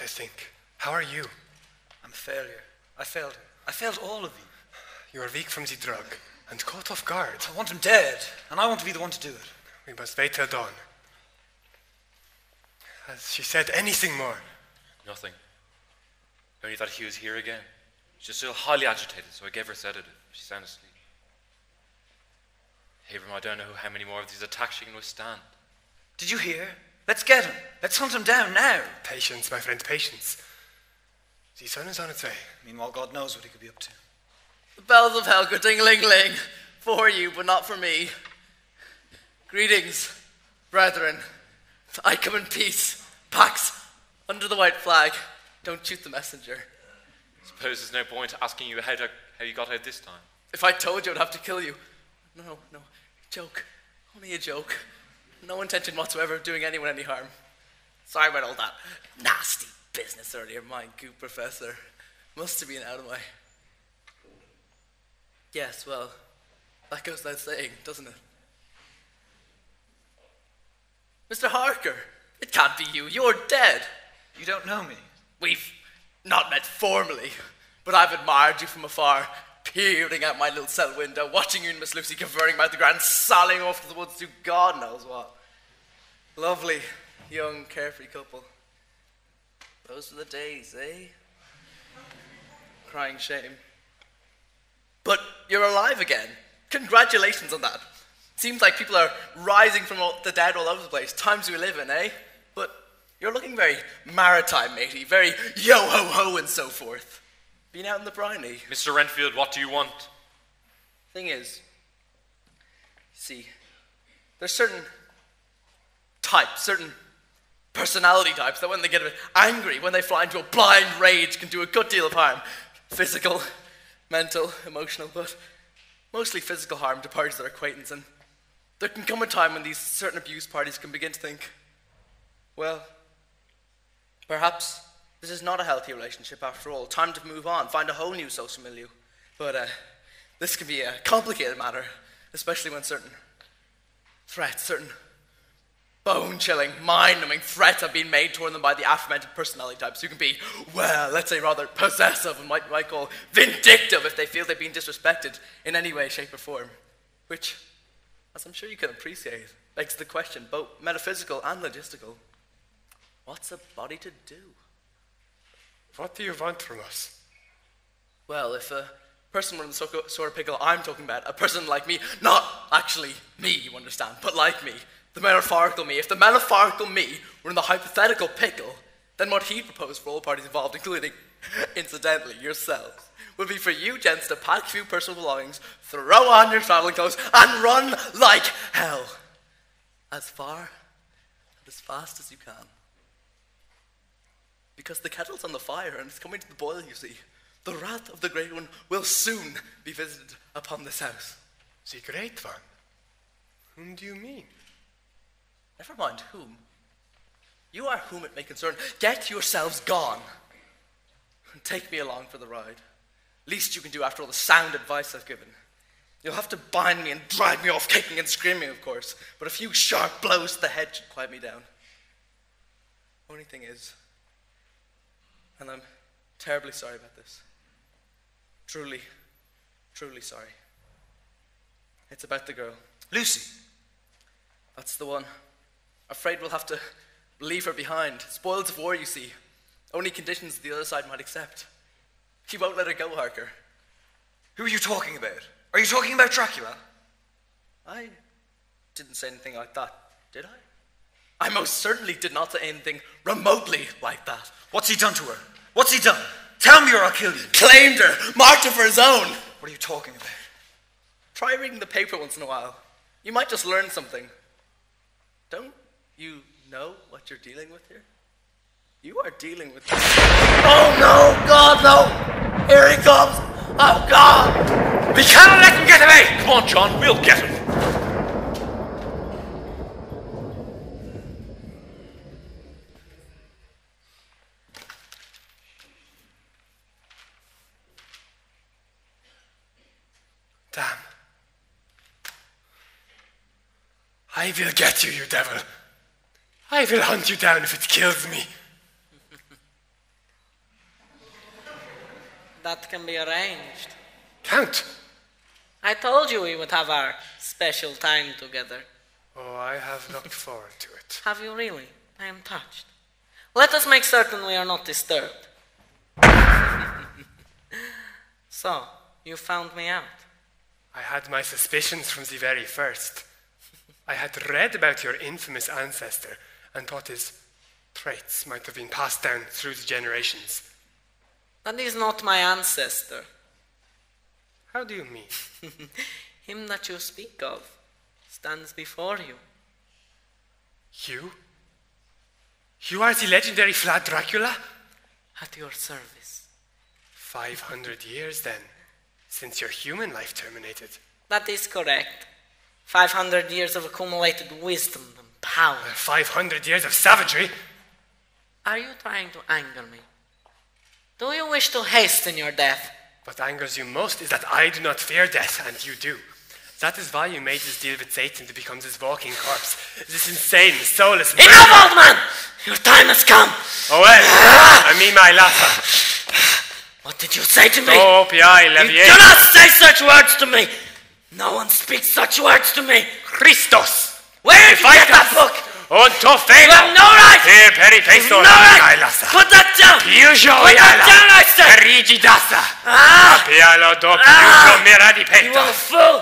I think. How are you? I'm a failure. I failed her. I failed all of you. You are weak from the drug and caught off guard. I want him dead, and I want to be the one to do it. We must wait till dawn. Has she said anything more? Nothing. Only that he was here again. She's still highly agitated, so I gave her a sedative. She's sound asleep. Abram, I don't know how many more of these attacks she can withstand. Did you hear? Let's get him. Let's hunt him down now. Patience, my friend, patience. The sun is on its way. Meanwhile, God knows what he could be up to. The bells of hell go ding-a-ling-ling, for you, but not for me. Greetings, brethren. I come in peace. Pax, under the white flag. Don't shoot the messenger. Suppose there's no point asking you how you got out this time. If I told you, I'd have to kill you. No, joke. Only a joke. No intention whatsoever of doing anyone any harm. Sorry about all that nasty business earlier, my goop professor. Must have been out of my... Yes, well, that goes without saying, doesn't it? Mr. Harker, it can't be you. You're dead. You don't know me. We've not met formally, but I've admired you from afar, peering out my little cell window, watching you and Miss Lucy converting about the ground, sallying off to the woods to God knows what. Lovely, young, carefree couple. Those were the days, eh? Crying shame. But you're alive again. Congratulations on that. Seems like people are rising from the dead all over the place. Times we live in, eh? But you're looking very maritime, matey. Very yo-ho-ho and so forth. Been out in the briny. Mr. Renfield, what do you want? Thing is, see, there's certain types, certain personality types that when they get a bit angry, when they fly into a blind rage, can do a good deal of harm. Physical, mental, emotional, but mostly physical harm to parties that are acquaintance. And there can come a time when these certain abuse parties can begin to think, well, perhaps this is not a healthy relationship after all. Time to move on, find a whole new social milieu. But this can be a complicated matter, especially when certain threats, certain bone-chilling, mind-numbing threats have been made toward them by the aforementioned personality types who can be, well, let's say rather possessive and might call vindictive if they feel they've been disrespected in any way, shape, or form. Which, as I'm sure you can appreciate, begs the question, both metaphysical and logistical. What's a body to do? What do you want from us? Well, if a person were in the sort of pickle I'm talking about, a person like me, not actually me, you understand, but like me, the metaphorical me, if the metaphorical me were in the hypothetical pickle, then what he'd propose for all parties involved, including, incidentally, yourselves, would be for you gents to pack a few personal belongings, throw on your traveling clothes, and run like hell. As far and as fast as you can. Because the kettle's on the fire and it's coming to the boil, you see. The wrath of the Great One will soon be visited upon this house. The Great One? Whom do you mean? Never mind whom. You are whom it may concern. Get yourselves gone. And take me along for the ride. Least you can do after all the sound advice I've given. You'll have to bind me and drag me off, kicking and screaming, of course. But a few sharp blows to the head should quiet me down. Only thing is, and I'm terribly sorry about this. Truly, truly sorry. It's about the girl. Lucy. That's the one. Afraid we'll have to leave her behind. Spoils of war, you see. Only conditions the other side might accept. He won't let her go, Harker. Who are you talking about? Are you talking about Dracula? I didn't say anything like that, did I? I most certainly did not say anything remotely like that. What's he done to her? What's he done? Tell me or I'll kill you. Claimed her, marked her for his own. What are you talking about? Try reading the paper once in a while. You might just learn something. Don't you know what you're dealing with here? You are dealing with... Oh no! God, no! Here he comes! Oh God! We cannot let him get away! Come on, John, we'll get him. Damn. I will get you, you devil. I will hunt you down if it kills me. That can be arranged. Count! I told you we would have our special time together. Oh, I have looked forward to it. Have you really? I am touched. Let us make certain we are not disturbed. So, you found me out. I had my suspicions from the very first. I had read about your infamous ancestor and thought his traits might have been passed down through the generations. That is not my ancestor. How do you mean? Him that you speak of stands before you. You? You are the legendary Vlad Dracula? At your service. 500 years then, since your human life terminated. That is correct. 500 years of accumulated wisdom and power. 500 years of savagery. Are you trying to anger me? Do you wish to hasten your death? What angers you most is that I do not fear death, and you do. That is why you made this deal with Satan to become this walking corpse. This insane, soulless... Enough, old man! Your time has come! Oh well, I mean my laugh. What did you say to me? Oh, P.I. Levier. You do not say such words to me! No one speaks such words to me! Christos! Where did you get that book? Onto You fego! have no right! Here, peripesto, No right! Kailasa. Put that down! Piujo Put that yala. down, I say! Rigidasa. Ah! Pialo do piujo miradi You are peta. a fool!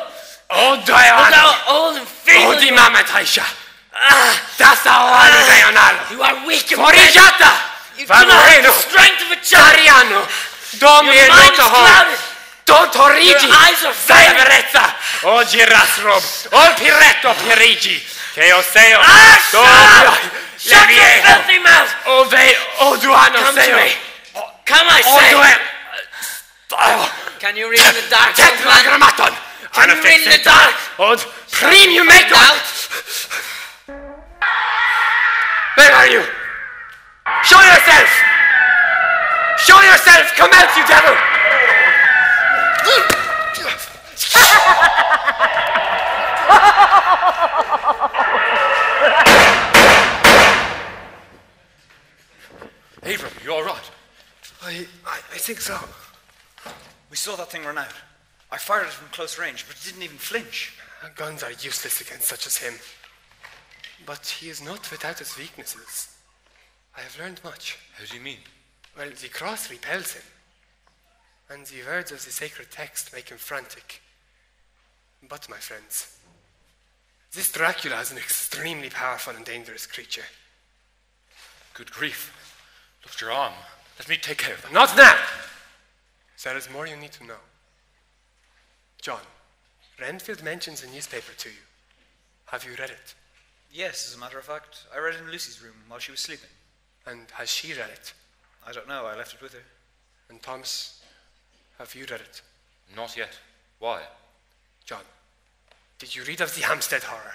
Oh, But thou Diana. old and feeble! Oh, di mama taisha. Ah! Dasa oano Dianalo. You are weak and Forijata. You do not have Valoreno. the strength of a child! Ariano. Your Domi e mind is noto ho. clouded! Tortorigi. Your eyes are failing! Saverezza. O girasrob. O piretto pirigi. Che oseo. Ah, Shut your Leviejo. filthy mouth! O ve. O duano Come to seo. me! Come, I O say! due. Can you read in the dark? old man? Tetragrammaton. Can you read in the dark? Od premiumeton. Out! Where are you? Show yourself! Show yourself! Come out, you devil! Abram, you all right? I think so. We saw that thing run out. I fired it from close range, but it didn't even flinch. Guns are useless against such as him. But he is not without his weaknesses. I have learned much. How do you mean? Well, the cross repels him, and the words of the sacred text make him frantic. But, my friends, this Dracula is an extremely powerful and dangerous creature. Good grief. Look at your arm. Let me take care of that. Not now! There is more you need to know. John, Renfield mentions a newspaper to you. Have you read it? Yes, as a matter of fact, I read it in Lucy's room while she was sleeping. And has she read it? I don't know, I left it with her. And Thomas, have you read it? Not yet. Why? John, did you read of the Hampstead horror?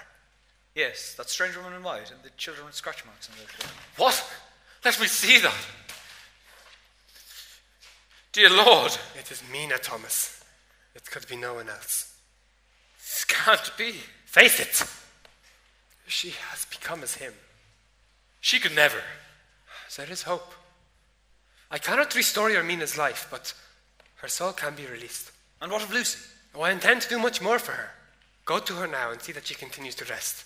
Yes, that strange woman in white and the children with scratch marks on their clothes. What? Let me see that. Dear Lord, It is Mina, Thomas. It could be no one else. this can't be. Face it! She has become as him. She could never. There is hope. I cannot restore your Mina's life, but her soul can be released. And what of Lucy? Oh, I intend to do much more for her. Go to her now and see that she continues to rest.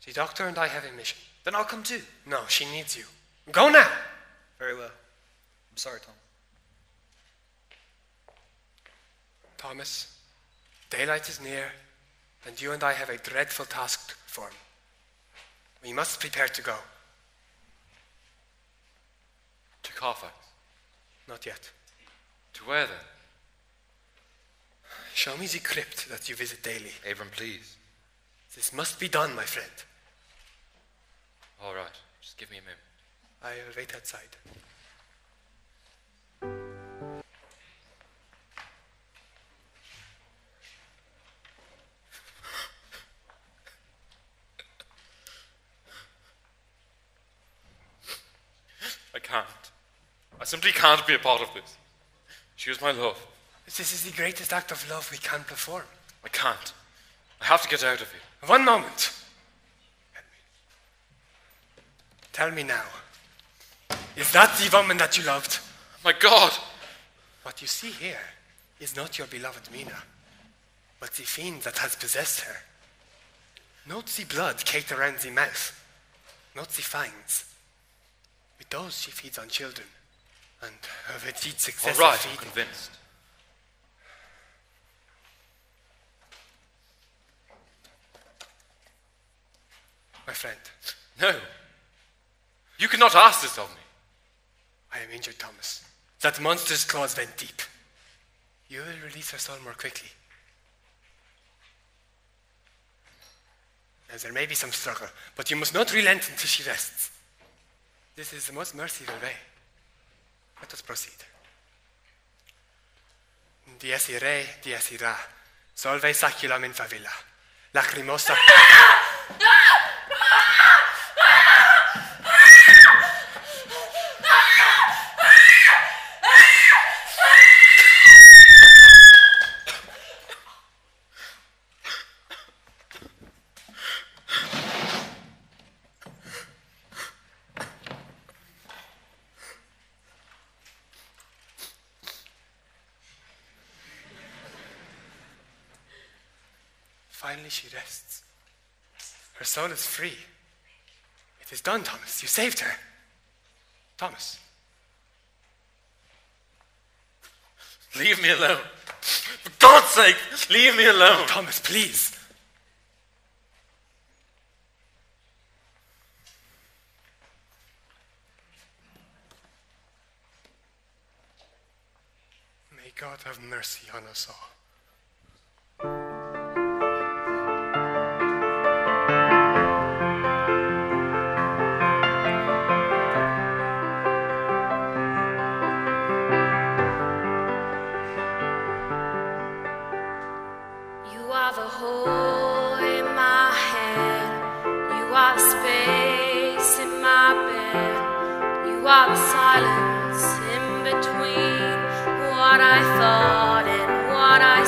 The doctor and I have a mission. Then I'll come too. No, she needs you. Go now! Very well. I'm sorry, Tom. Thomas, daylight is near, and you and I have a dreadful task to perform. We must prepare to go. To Carfax. Not yet. To where then? Show me the crypt that you visit daily. Abram, please. This must be done, my friend. All right. Just give me a minute. I'll wait outside. I can't. I simply can't be a part of this. She was my love. This is the greatest act of love we can perform. I can't. I have to get out of here. One moment. Tell me now. Is that the woman that you loved? My God! What you see here is not your beloved Mina, but the fiend that has possessed her. Note the blood caked around the mouth, not the fangs. With those she feeds on children, and her indeed successive All right, feeding. I'm convinced. My friend, No. You cannot ask this of me. I am injured, Thomas. That monster's claws went deep. You will release her soul more quickly. Now, there may be some struggle, but you must not relent until she rests. This is the most merciful way. Let us proceed. Dies irae, dies ira. Solve saculum in favilla. Lacrimosa. Finally she rests. Her soul is free. It is done, Thomas. You saved her. Thomas. Leave me alone. For God's sake, leave me alone. Thomas, please. May God have mercy on us all. You are the hole in my head. You are the space in my bed. You are the silence in between what I thought and what I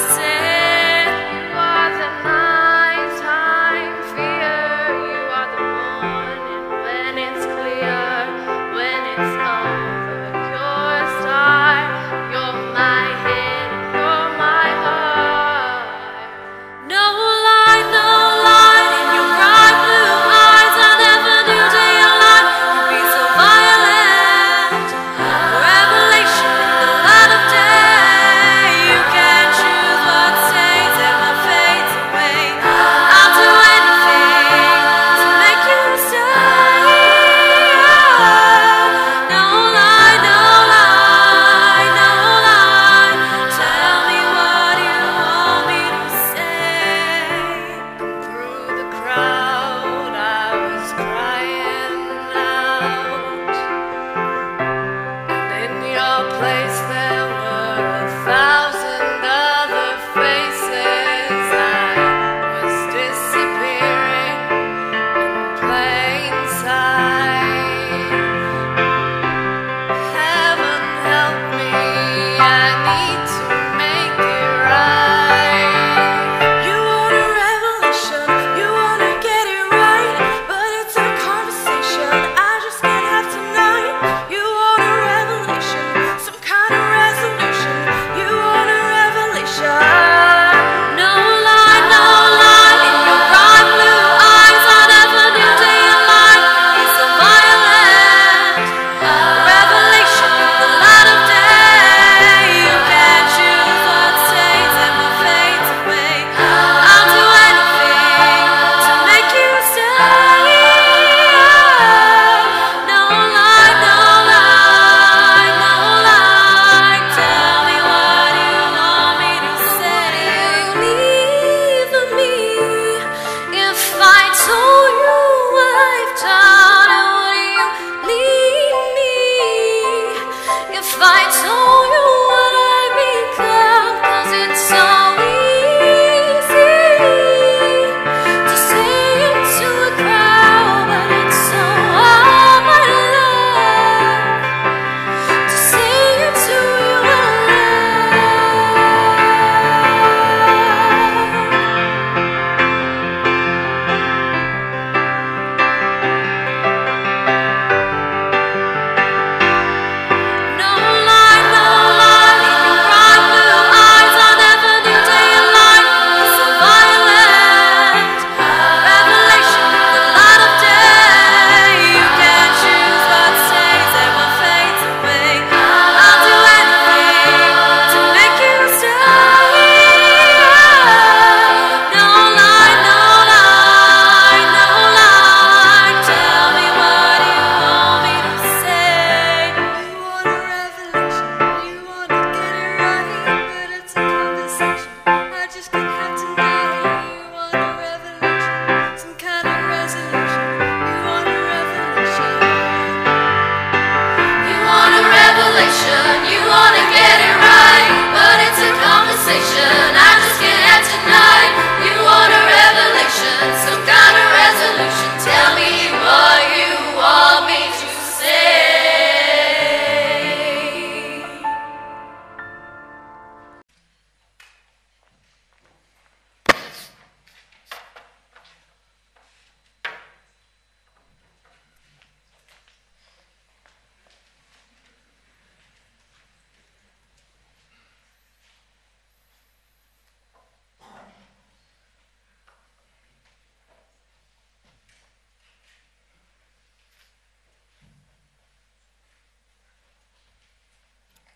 night. You want a revelation, some kind of resolution. Tell me what you want me to say.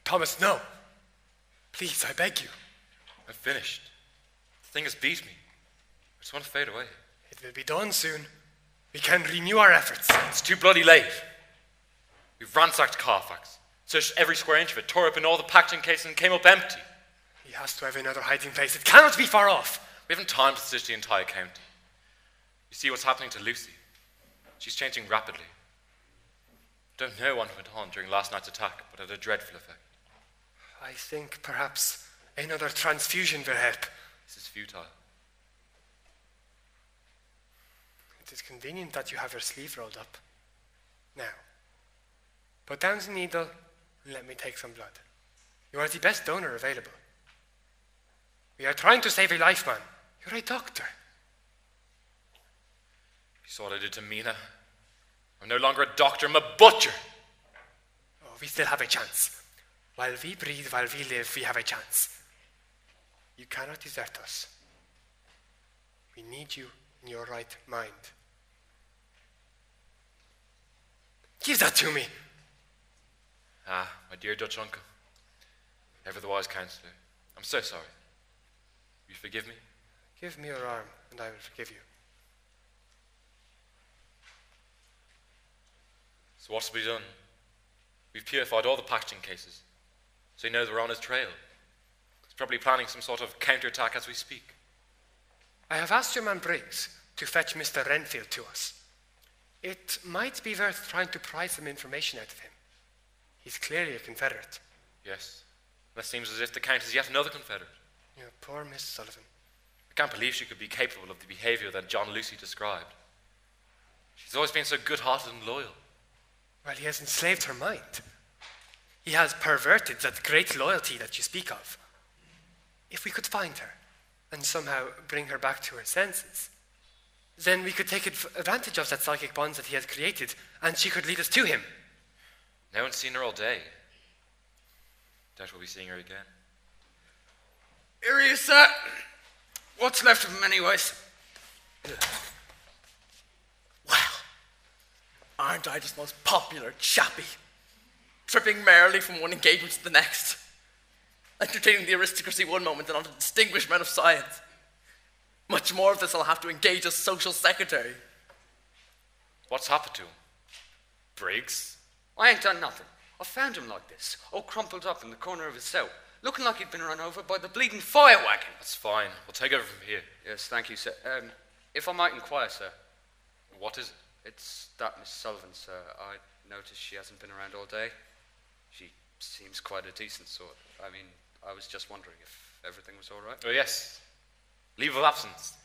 Thomas, no. Please, I beg you. I'm finished. The thing has beat me. I just want to fade away. It will be done soon. We can renew our efforts. It's too bloody late. We've ransacked Carfax, searched every square inch of it, tore open all the packaging cases and came up empty. He has to have another hiding place. It cannot be far off. We haven't time to search the entire county. You see what's happening to Lucy. She's changing rapidly. I don't know what went on during last night's attack, but it had a dreadful effect. I think perhaps another transfusion will help. This is futile. It is convenient that you have your sleeve rolled up. Now, put down the needle and let me take some blood. You are the best donor available. We are trying to save your life, man. You're a doctor. You saw what I did to Mina? I'm no longer a doctor, I'm a butcher. Oh, we still have a chance. While we breathe, while we live, we have a chance. You cannot desert us. We need you in your right mind. Give that to me. Ah, my dear Dutch uncle. Ever the wise counsellor. I'm so sorry. Will you forgive me? Give me your arm, and I will forgive you. So what's to be done? We've purified all the packaging cases, so he knows we're on his trail. He's probably planning some sort of counterattack as we speak. I have asked your man Briggs to fetch Mr. Renfield to us. It might be worth trying to pry some information out of him. He's clearly a Confederate. Yes. That seems as if the Count is yet another Confederate. Yeah, poor Miss Sullivan. I can't believe she could be capable of the behaviour that John Lucy described. She's always been so good-hearted and loyal. Well, he has enslaved her mind. He has perverted that great loyalty that you speak of. If we could find her and somehow bring her back to her senses, then we could take advantage of that psychic bond that he has created, and she could lead us to him. No one's seen her all day. Doubt we'll be seeing her again. Here he is, sir. What's left of him, anyways? Well, aren't I just most popular chappie? Tripping merrily from one engagement to the next. Entertaining the aristocracy one moment and on the distinguished men of science. Much more of this I'll have to engage as social secretary. What's happened to him? Briggs? I ain't done nothing. I found him like this, all crumpled up in the corner of his cell, looking like he'd been run over by the bleeding fire wagon. That's fine. We'll take over from here. Yes, thank you, sir. If I might inquire, sir. What is it? It's that Miss Sullivan, sir. I noticed she hasn't been around all day. She seems quite a decent sort. I mean, I was just wondering if everything was all right. Oh, yes. Leave of absence.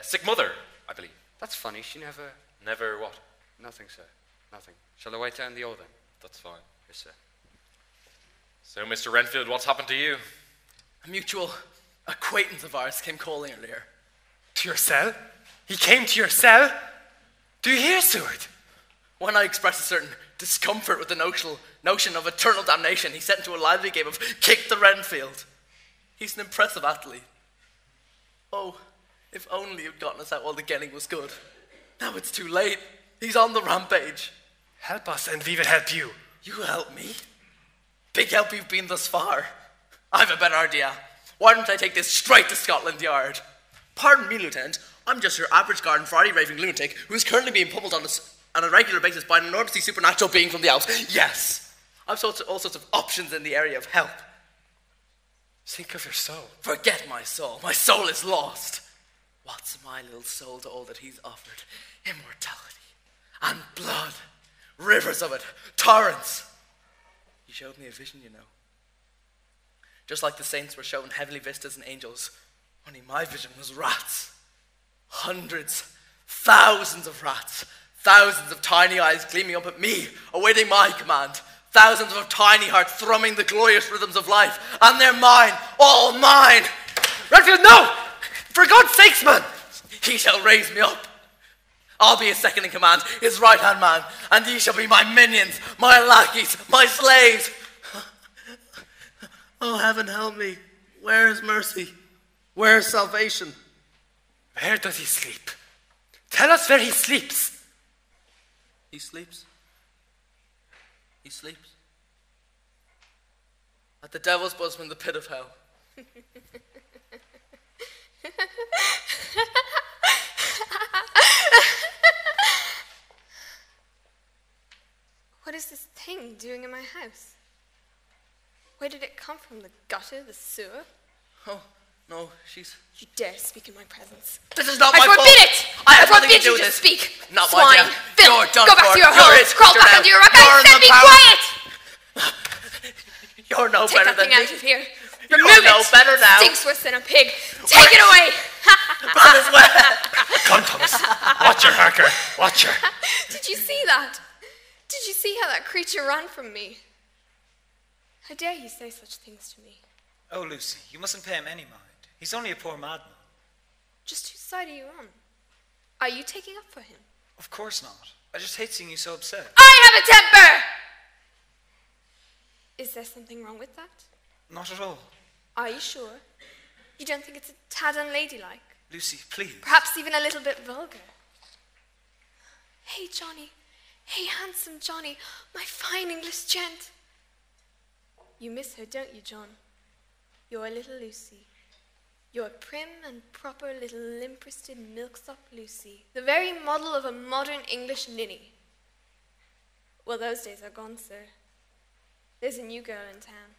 Sick mother, I believe. That's funny. She never... Never what? Nothing, sir. Nothing. Shall I wait down the hall then? That's fine. Yes, sir. So, Mr. Renfield, what's happened to you? A mutual acquaintance of ours came calling earlier. To your cell? He came to your cell? Do you hear, Seward? When I expressed a certain discomfort with the notion of eternal damnation, he set into a lively game of kick the Renfield. He's an impressive athlete. Oh, if only he'd gotten us out while the getting was good. Now it's too late. He's on the rampage. Help us and we will help you. You help me? Big help you've been thus far. I've a better idea. Why don't I take this straight to Scotland Yard? Pardon me, Lieutenant. I'm just your average garden variety raving lunatic who is currently being pummeled on a regular basis by an enormously supernatural being from the Alps. Yes, I've all sorts of options in the area of help. Think of your soul. Forget my soul. My soul is lost. What's my little soul to all that he's offered? Immortality and blood. Rivers of it. Torrents. He showed me a vision, you know. Just like the saints were shown heavenly vistas and angels, Only my vision was rats. Hundreds, thousands of rats. Thousands of tiny eyes gleaming up at me, awaiting my command. Thousands of tiny hearts thrumming the glorious rhythms of life. And they're mine, all mine. Redfield, no! For God's sakes, man! He shall raise me up. I'll be his second in command, his right-hand man, and ye shall be my minions, my lackeys, my slaves. Oh, heaven help me. Where is mercy? Where is salvation? Where does he sleep? Tell us where he sleeps. He sleeps. He sleeps. At the devil's bosom in the pit of hell. What is this thing doing in my house? Where did it come from? The gutter? The sewer? Oh, no, she's... You dare speak in my presence. This is not my fault. I forbid it! I have nothing to forbid do you with to this. speak! Not Swine! my dear. Filth! You're done Go back for. to your You're hole! his Crawl creature back now. into your rock! You're I in said the be power- quiet! You're no Take better that than thing me. out of here. You're Remove no it! better now. Stinks worse than a pig. Take it away! Might as well. Come, Thomas. Watch her, Harker. Watch her. Did you see that? Did you see how that creature ran from me? How dare you say such things to me? Oh, Lucy, you mustn't pay him any mind. He's only a poor madman. Just whose side are you on? Are you taking up for him? Of course not. I just hate seeing you so upset. I have a temper! Is there something wrong with that? Not at all. Are you sure? You don't think it's a tad unladylike? Lucy, please. Perhaps even a little bit vulgar? Hey, Johnny. Hey, handsome Johnny. My fine English gent. You miss her, don't you, John? You're little Lucy. You're prim and proper little limp-wristed milksop Lucy. The very model of a modern English ninny. Well, those days are gone, sir. There's a new girl in town.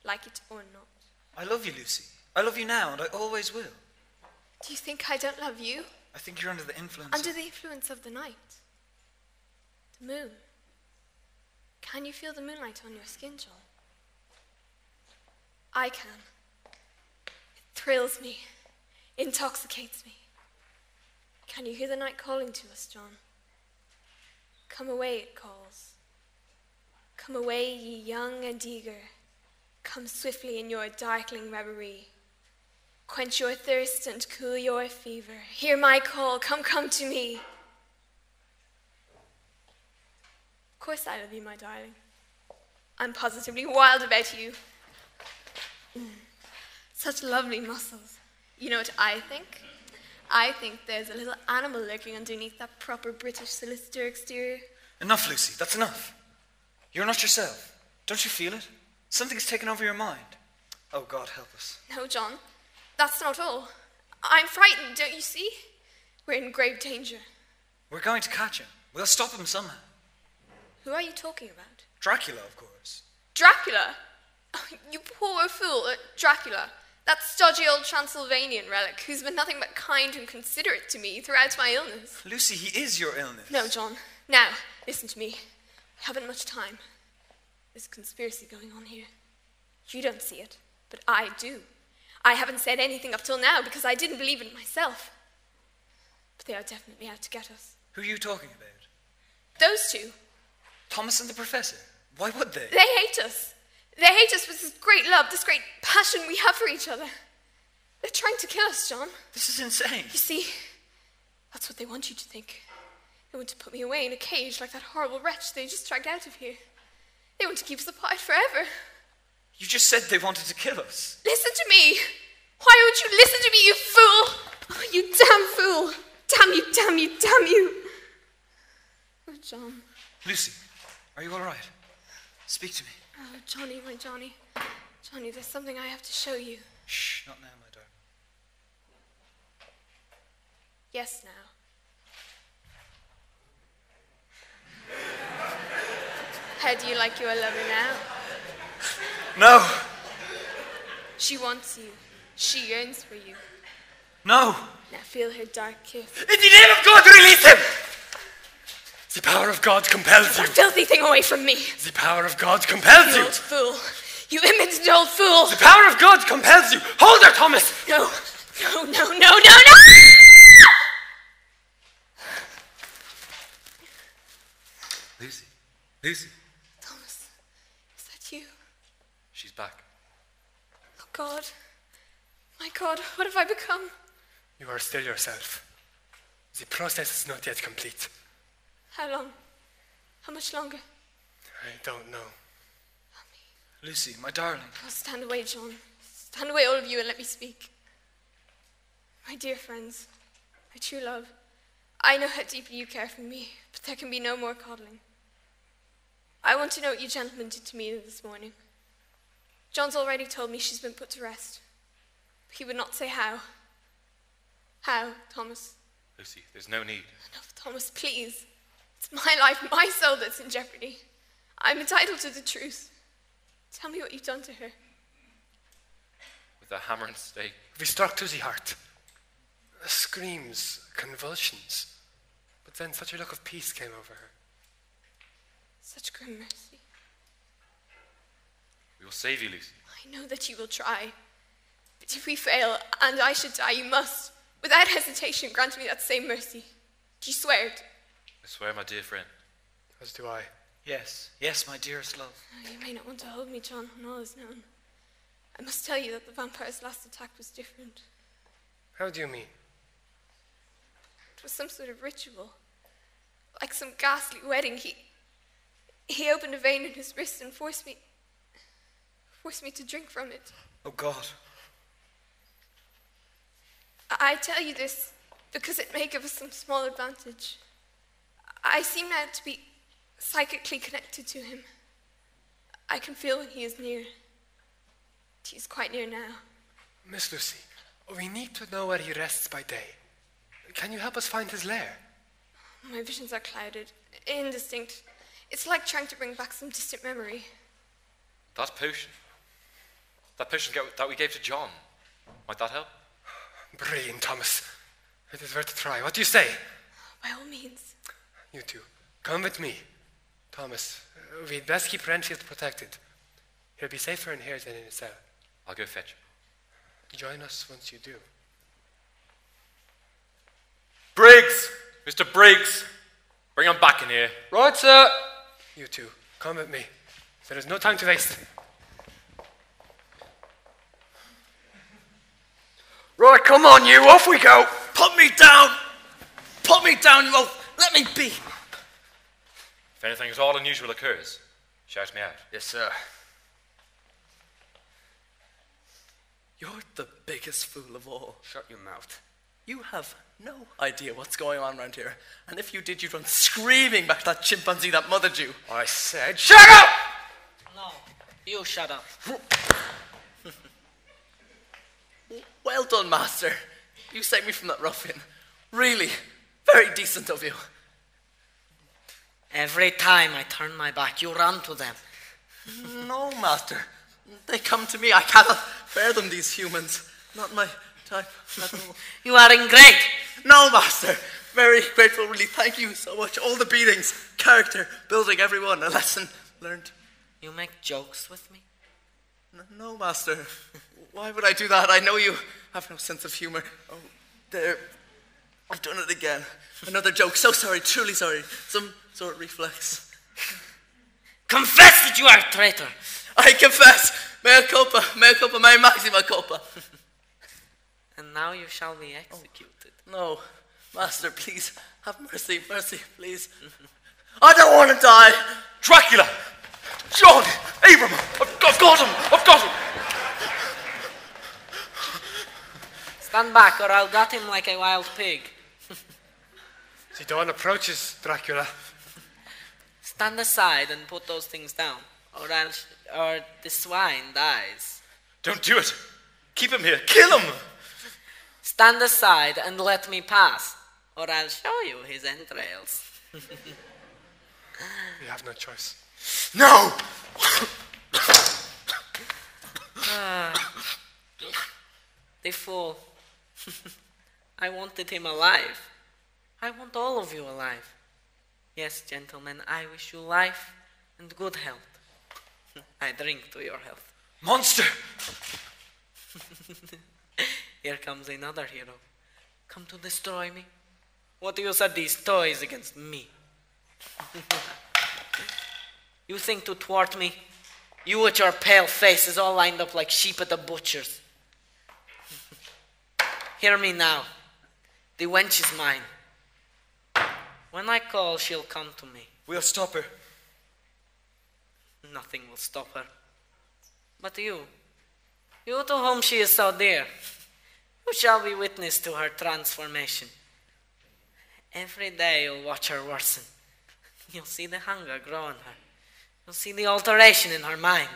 Like it or not. I love you, Lucy. I love you now, and I always will. Do you think I don't love you? I think you're under the influence Under the influence of the night. The moon. Can you feel the moonlight on your skin, John? I can. It thrills me, intoxicates me. Can you hear the night calling to us, John? Come away, it calls. Come away, ye young and eager. Come swiftly in your darkling reverie. Quench your thirst and cool your fever. Hear my call, come, come to me. Of course I love you, my darling. I'm positively wild about you. Such lovely muscles. You know what I think? I think there's a little animal lurking underneath that proper British solicitor exterior. Enough, Lucy. That's enough. You're not yourself. Don't you feel it? Something's taken over your mind. Oh, God, help us. No, John, that's not all. I'm frightened, don't you see? We're in grave danger. We're going to catch him. We'll stop him somehow. Who are you talking about? Dracula, of course. Dracula? Oh, you poor fool, Dracula. That stodgy old Transylvanian relic who's been nothing but kind and considerate to me throughout my illness. Lucy, he is your illness. No, John. Now, listen to me. We haven't much time. There's a conspiracy going on here. You don't see it, but I do. I haven't said anything up till now because I didn't believe in it myself. But they are definitely out to get us. Who are you talking about? Those two. Thomas and the Professor. Why would they? They hate us. They hate us with this great love, this great passion we have for each other. They're trying to kill us, John. This is insane. You see, that's what they want you to think. They want to put me away in a cage like that horrible wretch they just dragged out of here. They want to keep us apart forever. You just said they wanted to kill us. Listen to me. Why won't you listen to me, you fool? Oh, you damn fool. Damn you, damn you, damn you. Oh, John. Lucy, are you all right? Speak to me. Oh, Johnny, my Johnny. Johnny, there's something I have to show you. Shh, not now, my darling. Yes, now. How do you like your lover now? No! She wants you. She yearns for you. No! Now feel her dark kiss. In the name of God, release him! The power of God compels you. That filthy thing away from me. The power of God compels You you. old fool. You impotent old fool. The power of God compels you. Hold her, Thomas. No. No, no, no, no, no! Lucy. Lucy. Thomas, is that you? She's back. Oh, God. My God, what have I become? You are still yourself. The process is not yet complete. How long? How much longer? I don't know. Lucy, my darling. Oh, stand away, John. Stand away, all of you, and let me speak. My dear friends, my true love, I know how deeply you care for me, but there can be no more coddling. I want to know what you gentlemen did to me this morning. John's already told me she's been put to rest. But he would not say how. How, Thomas? Lucy, there's no need. Enough, Thomas, please. It's my life, my soul that's in jeopardy. I'm entitled to the truth. Tell me what you've done to her. With a hammer and stake. We struck to the heart. Screams, convulsions. But then such a look of peace came over her. Such grim mercy. We will save you, Lucy. I know that you will try. But if we fail, and I should die, you must, without hesitation, grant me that same mercy. Do you swear it? I swear, my dear friend. As do I. Yes, yes, my dearest love. Oh, you may not want to hold me, John, when all is known. I must tell you that the vampire's last attack was different. How do you mean? It was some sort of ritual. Like some ghastly wedding. He opened a vein in his wrist and forced me to drink from it. Oh, God. I tell you this because it may give us some small advantage. I seem now to be psychically connected to him. I can feel when he is near. He is quite near now. Miss Lucy, we need to know where he rests by day. Can you help us find his lair? My visions are clouded, indistinct. It's like trying to bring back some distant memory. That potion. That potion that we gave to John. Might that help? Brilliant, Thomas. It is worth a try. What do you say? By all means. You two, come with me. Thomas, we'd best keep Renfield protected. He'll be safer in here than in his cell. I'll go fetch him. Join us once you do. Briggs! Mr. Briggs! Bring him back in here. Right, sir. You two, come with me. There is no time to waste. Right, come on, you. Off we go. Put me down! Put me down, you oaf! Let me be! If anything at all unusual occurs, shout me out. Yes, sir. You're the biggest fool of all. Shut your mouth. You have no idea what's going on around here. And if you did, you'd run screaming back to that chimpanzee that mothered you. I said, shut up! No, you shut up. Well done, master. You saved me from that ruffian. Really, very decent of you. Every time I turn my back, you run to them. No, master. They come to me. I cannot bear them, these humans. Not my type at all. You are ingrate. No, master. Very grateful, really. Thank you so much. All the beatings, character, building everyone, a lesson learned. You make jokes with me? No, master. Why would I do that? I know you have no sense of humor. Oh, there. I've done it again. Another joke. So sorry, truly sorry. Some sort of reflex. Confess that you are a traitor. I confess. Mea culpa, mea maxima culpa. And now you shall be executed. No, master, please, have mercy, please. I don't want to die. Dracula! John! Abram! I've got him! Stand back or I'll gut him like a wild pig. The dawn approaches, Dracula. Stand aside and put those things down, or the swine dies. Don't do it! Keep him here! Kill him! Stand aside and let me pass, or I'll show you his entrails. We have no choice. No! The fool. I wanted him alive. I want all of you alive. Yes, gentlemen, I wish you life and good health. I drink to your health. Monster! Here comes another hero. Come to destroy me? What use are these toys against me? You think to thwart me? You with your pale faces all lined up like sheep at the butcher's. Hear me now. The wench is mine. When I call, she'll come to me. We'll stop her. Nothing will stop her. But you to whom she is so dear, you shall be witness to her transformation. Every day you'll watch her worsen. You'll see the hunger grow in her. You'll see the alteration in her mind.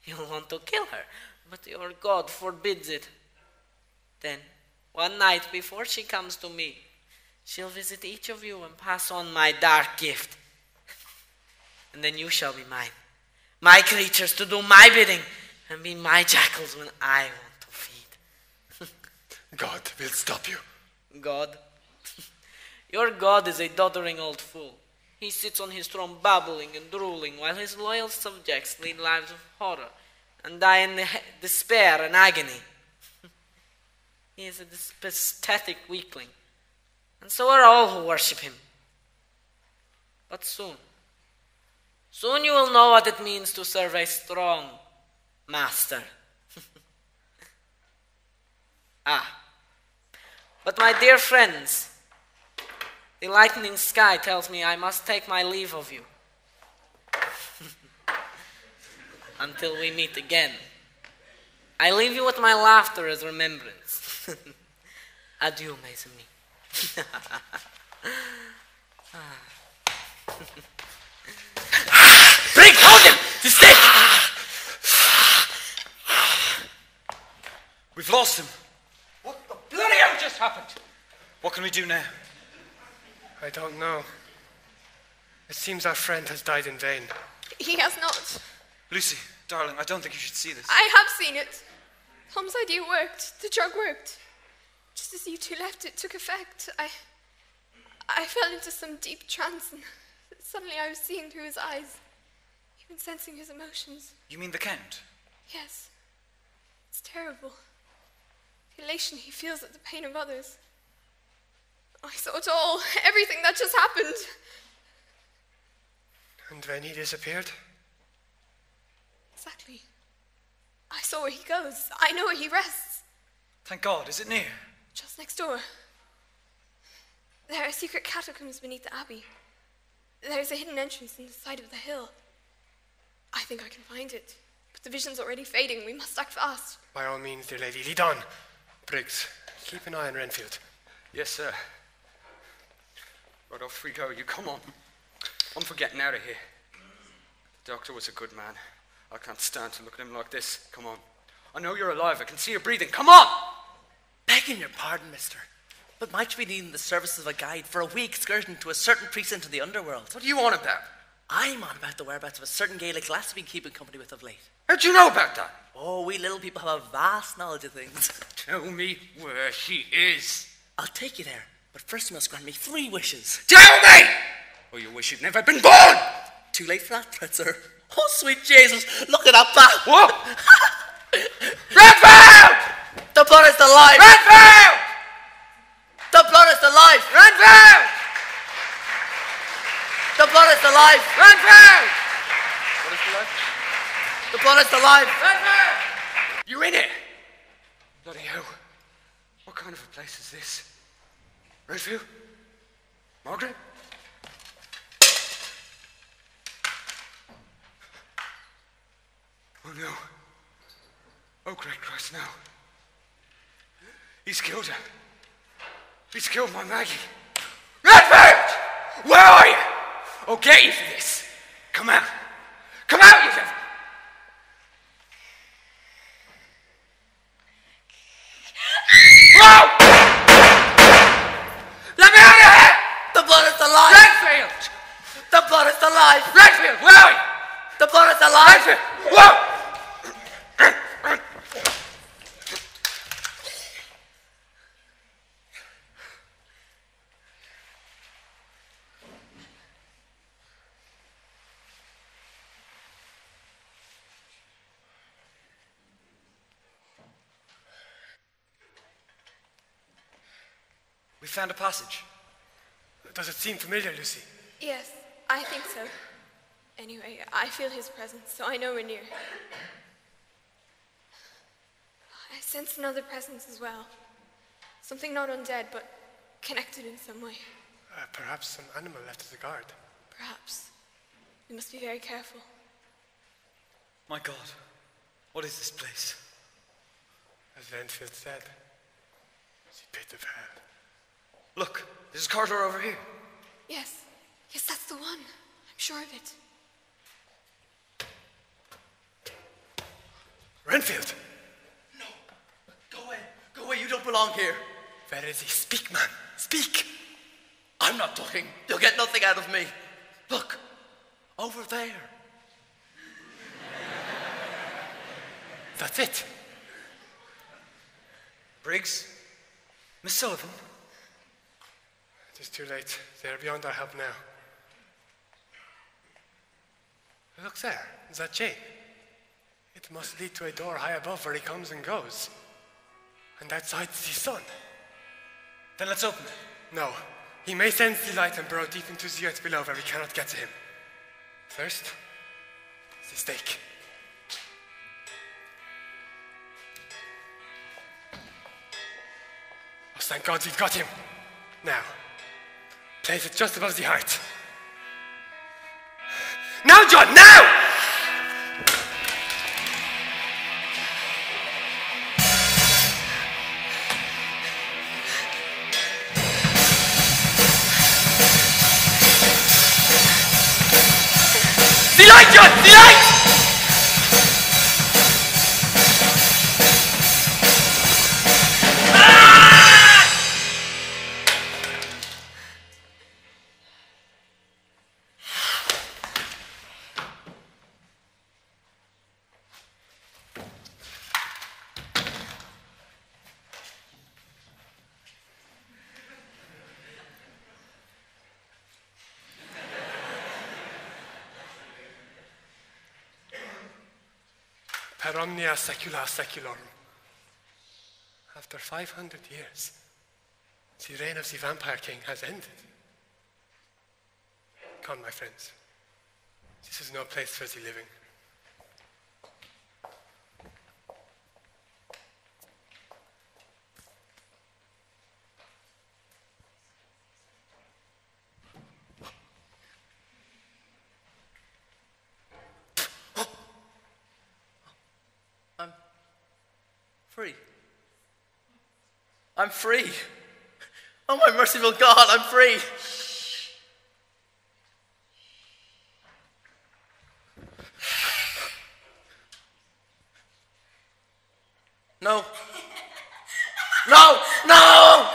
You'll want to kill her, but your God forbids it. Then, one night before she comes to me, she'll visit each of you and pass on my dark gift. And then you shall be mine. My creatures to do my bidding and be my jackals when I want to feed. God will stop you. God? Your God is a doddering old fool. He sits on his throne babbling and drooling while his loyal subjects lead lives of horror and die in despair and agony. He is a pathetic weakling, and so are all who worship him. But soon you will know what it means to serve a strong master. But my dear friends, the lightning sky tells me I must take my leave of you. Until we meet again. I leave you with my laughter as remembrance. Adieu, mes amis. Bring, hold him! The stick! We've lost him. What the bloody hell just happened? What can we do now? I don't know. It seems our friend has died in vain. He has not. Lucy, darling, I don't think you should see this. I have seen it. Tom's idea worked. The drug worked. Just as you two left, it took effect. I fell into some deep trance, and suddenly I was seeing through his eyes, even sensing his emotions. You mean the Count? Yes. It's terrible. The elation he feels at the pain of others. I saw it all. Everything that just happened. And when he disappeared? Exactly. I saw where he goes. I know where he rests. Thank God. Is it near? Just next door. There are secret catacombs beneath the abbey. There's a hidden entrance in the side of the hill. I think I can find it. But the vision's already fading. We must act fast. By all means, dear lady, lead on. Briggs, keep an eye on Renfield. Yes, sir. Right, off we go. You come on. I'm for getting out of here. The doctor was a good man. I can't stand to look at him like this. Come on. I know you're alive. I can see you breathing. Come on! Begging your pardon, mister, but might you be needing the services of a guide for a week excursion to a certain precinct of the underworld? What are you on about? I'm on about the whereabouts of a certain Gaelic lass we've been keeping company with of late. How'd you know about that? Oh, we little people have a vast knowledge of things. Tell me where she is. I'll take you there, but first you must grant me 3 wishes. Tell me! Or you wish you'd never been born! Too late for that threat, sir. Oh, sweet Jesus, look at that back. What? Renfield! The blood is the life. Renfield! The blood is the life. Renfield! The blood is the life. Renfield! What is the life? The blood is the life. Renfield! You in it? Bloody hell. What kind of a place is this? Renfield? Margaret? Oh no. Oh great Christ, no. He's killed her. He's killed my Maggie. Redford! Where are you? I'll get you for this. Come out. Come out, you devil! Whoa! Let me out of here! The blood is the life. Redfield! The blood is the life. Redfield, where are you? The blood is the life. Redfield! Whoa! We found a passage. Does it seem familiar, Lucy? Yes, I think so. Anyway, I feel his presence, so I know we're near. I sense another presence as well. Something not undead, but connected in some way. Perhaps some animal left as a guard. Perhaps. We must be very careful. My God, what is this place? As Renfield said, it's a pit of hell. Look, there's a corridor over here. Yes, that's the one. I'm sure of it. Renfield! No. Go away, you don't belong here. Where is he? Speak, man, speak! I'm not talking. You'll get nothing out of me. Look, over there. That's it. Briggs? Miss Sullivan? It is too late. They are beyond our help now. Look there. Is that chain? It must lead to a door high above where he comes and goes. And outside is the sun. Then let's open it. No. He may sense the light and burrow deep into the earth below where we cannot get to him. First, the stake. Oh, thank God we've got him. Now, place it just above the heart. Now, John, now! The light, John! The light! Per omnia secula seculorum. After 500 years, the reign of the vampire king has ended. Come, my friends. This is no place for the living. Free. I'm free. Oh, my merciful God, I'm free. No. No! No!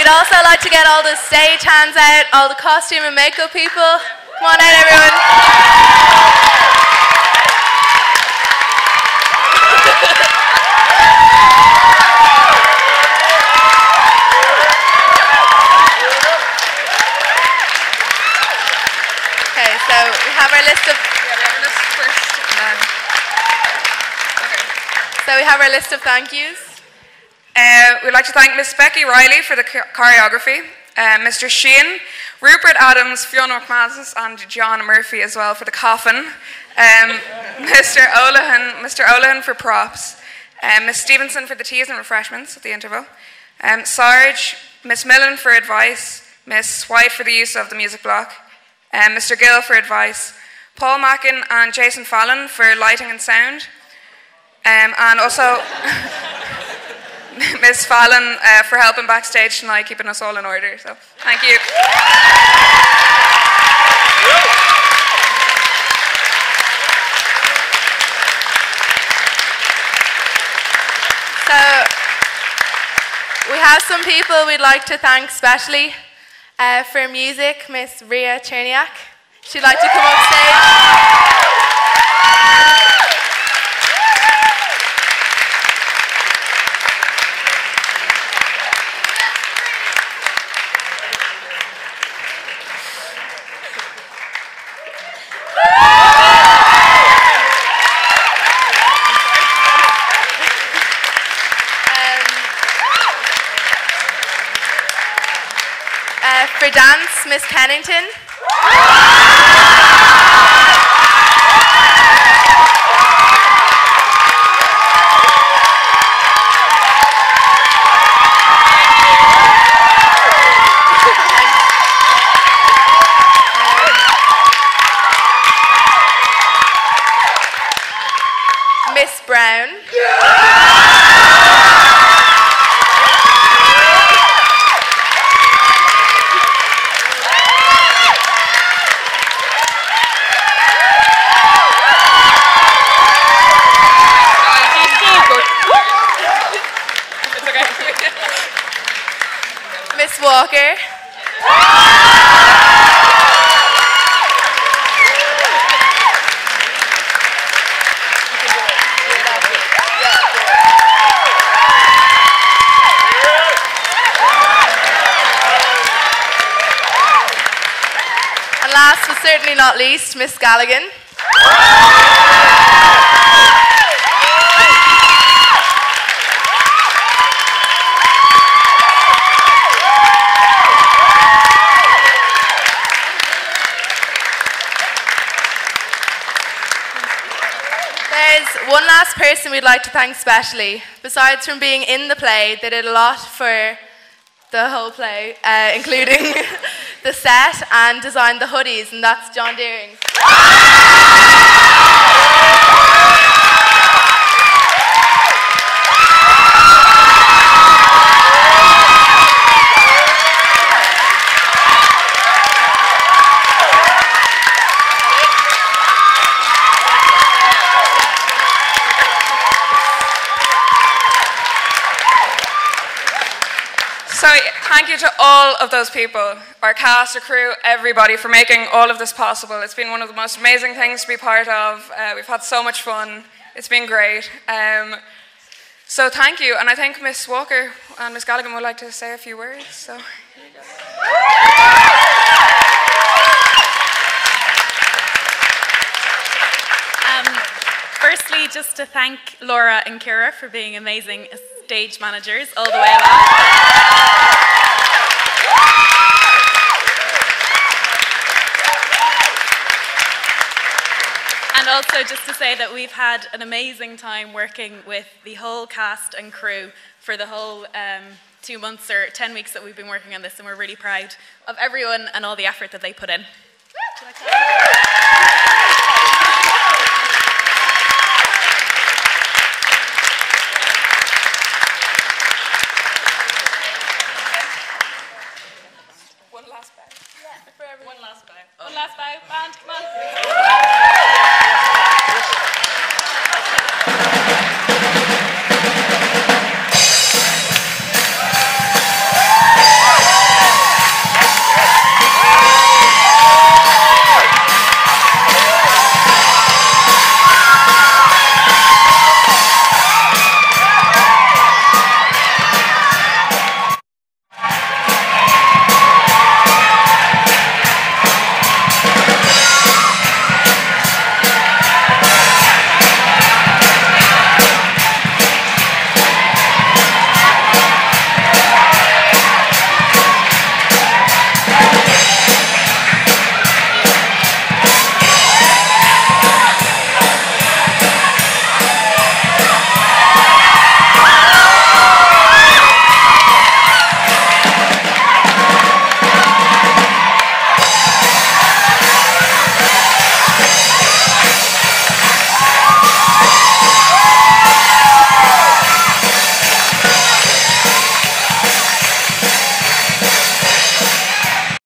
We'd also like to get all the stage hands out, all the costume and makeup people. Come on out, everyone. Okay, so we have our list of... So we have our list of thank yous. We'd like to thank Miss Becky Riley for the choreography, Mr. Sheehan, Rupert Adams, Fiona McManus and John Murphy as well for the coffin, Mr. Olahan for props, Miss Stevenson for the teas and refreshments at the interval, Sarge, Miss Millen for advice, Miss White for the use of the music block, Mr. Gill for advice, Paul Mackin and Jason Fallon for lighting and sound, and also Miss Fallon for helping backstage tonight, keeping us all in order. So, thank you. So, we have some people we'd like to thank specially. For music, Miss Ria Cherniak. She'd like to come up stage. For dance, Miss Kennington. Miss Brown. Miss Walker. And last but certainly not least, Miss Galligan. One last person we'd like to thank specially. Besides from being in the play, they did a lot for the whole play, including the set and designed the hoodies, and that's John Deering. So thank you to all of those people, our cast, our crew, everybody for making all of this possible. It's been one of the most amazing things to be part of. We've had so much fun. It's been great. So thank you. And I think Miss Walker and Miss Galligan would like to say a few words. So here you go. Firstly, just to thank Laura and Kira for being amazing stage managers all the way along. And also just to say that we've had an amazing time working with the whole cast and crew for the whole 2 months or 10 weeks that we've been working on this, and we're really proud of everyone and all the effort that they put in.